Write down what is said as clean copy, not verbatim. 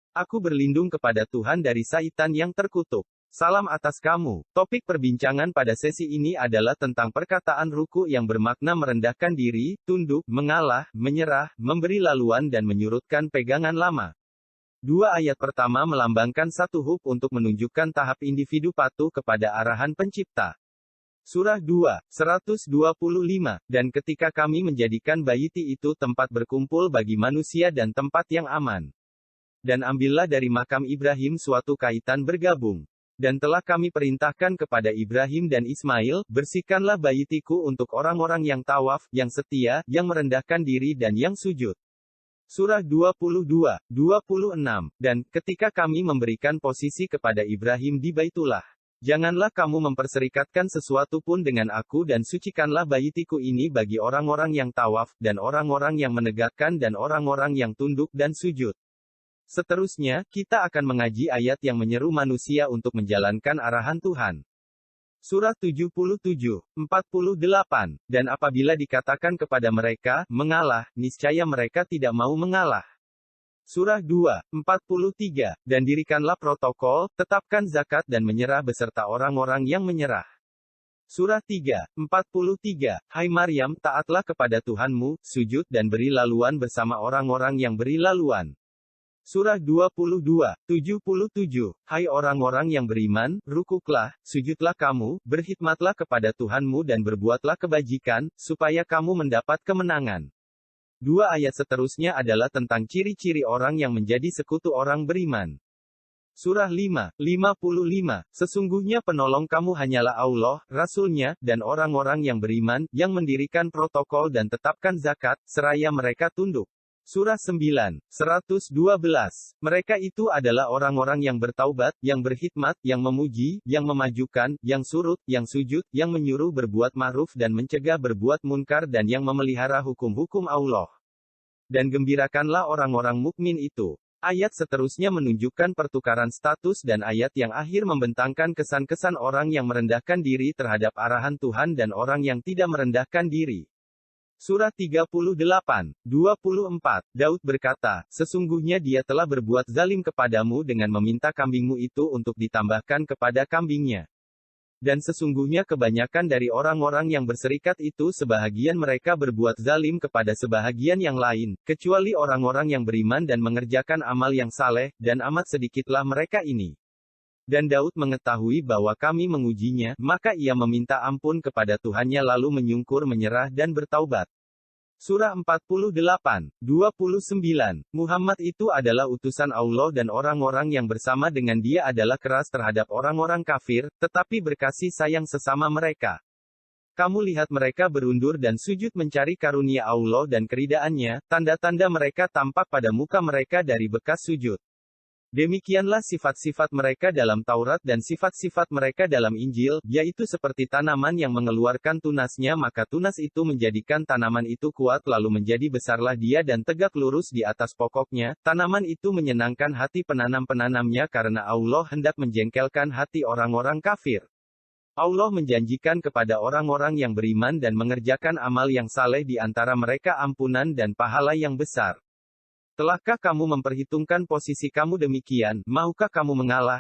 Aku berlindung kepada Tuhan dari Saitan yang terkutuk. Salam atas kamu. Topik perbincangan pada sesi ini adalah tentang perkataan ruku yang bermakna merendahkan diri, tunduk, mengalah, menyerah, memberi laluan dan menyurutkan pegangan lama. Dua ayat pertama melambangkan satu hub untuk menunjukkan tahap individu patuh kepada arahan pencipta. Surah 2, 125, dan ketika kami menjadikan baiti itu tempat berkumpul bagi manusia dan tempat yang aman. Dan ambillah dari makam Ibrahim suatu kaitan bergabung. Dan telah kami perintahkan kepada Ibrahim dan Ismail, bersihkanlah baitiku untuk orang-orang yang tawaf, yang setia, yang merendahkan diri dan yang sujud. Surah 22, 26, dan ketika kami memberikan posisi kepada Ibrahim di Baitullah. Janganlah kamu memperserikatkan sesuatu pun dengan aku dan sucikanlah baitiku ini bagi orang-orang yang tawaf, dan orang-orang yang menegakkan dan orang-orang yang tunduk dan sujud. Seterusnya, kita akan mengaji ayat yang menyeru manusia untuk menjalankan arahan Tuhan. Surah 77, 48, dan apabila dikatakan kepada mereka, mengalah, niscaya mereka tidak mau mengalah. Surah 2, 43, dan dirikanlah protokol, tetapkan zakat dan menyerah beserta orang-orang yang menyerah. Surah 3, 43, Hai Maryam, taatlah kepada Tuhanmu, sujud dan beri laluan bersama orang-orang yang beri laluan. Surah 22, 77, Hai orang-orang yang beriman, rukuklah, sujudlah kamu, berkhidmatlah kepada Tuhanmu dan berbuatlah kebajikan, supaya kamu mendapat kemenangan. Dua ayat seterusnya adalah tentang ciri-ciri orang yang menjadi sekutu orang beriman. Surah 5, 55, Sesungguhnya penolong kamu hanyalah Allah, Rasul-Nya, dan orang-orang yang beriman, yang mendirikan protokol dan tetapkan zakat, seraya mereka tunduk. Surah 9, 112. Mereka itu adalah orang-orang yang bertaubat, yang berkhidmat, yang memuji, yang memajukan, yang surut, yang sujud, yang menyuruh berbuat ma'ruf dan mencegah berbuat munkar dan yang memelihara hukum-hukum Allah. Dan gembirakanlah orang-orang mukmin itu. Ayat seterusnya menunjukkan pertukaran status dan ayat yang akhir membentangkan kesan-kesan orang yang merendahkan diri terhadap arahan Tuhan dan orang yang tidak merendahkan diri. Surah 38, 24, Daud berkata, Sesungguhnya dia telah berbuat zalim kepadamu dengan meminta kambingmu itu untuk ditambahkan kepada kambingnya. Dan sesungguhnya kebanyakan dari orang-orang yang berserikat itu sebahagian mereka berbuat zalim kepada sebahagian yang lain, kecuali orang-orang yang beriman dan mengerjakan amal yang saleh, dan amat sedikitlah mereka ini. Dan Daud mengetahui bahwa kami mengujinya, maka ia meminta ampun kepada Tuhannya lalu menyungkur menyerah dan bertaubat. Surah 48, 29, Muhammad itu adalah utusan Allah dan orang-orang yang bersama dengan dia adalah keras terhadap orang-orang kafir, tetapi berkasih sayang sesama mereka. Kamu lihat mereka berundur dan sujud mencari karunia Allah dan keridaannya, tanda-tanda mereka tampak pada muka mereka dari bekas sujud. Demikianlah sifat-sifat mereka dalam Taurat dan sifat-sifat mereka dalam Injil, yaitu seperti tanaman yang mengeluarkan tunasnya maka tunas itu menjadikan tanaman itu kuat lalu menjadi besarlah dia dan tegak lurus di atas pokoknya, tanaman itu menyenangkan hati penanam-penanamnya karena Allah hendak menjengkelkan hati orang-orang kafir. Allah menjanjikan kepada orang-orang yang beriman dan mengerjakan amal yang saleh di antara mereka ampunan dan pahala yang besar. Telahkah kamu memperhitungkan posisi kamu demikian, maukah kamu mengalah?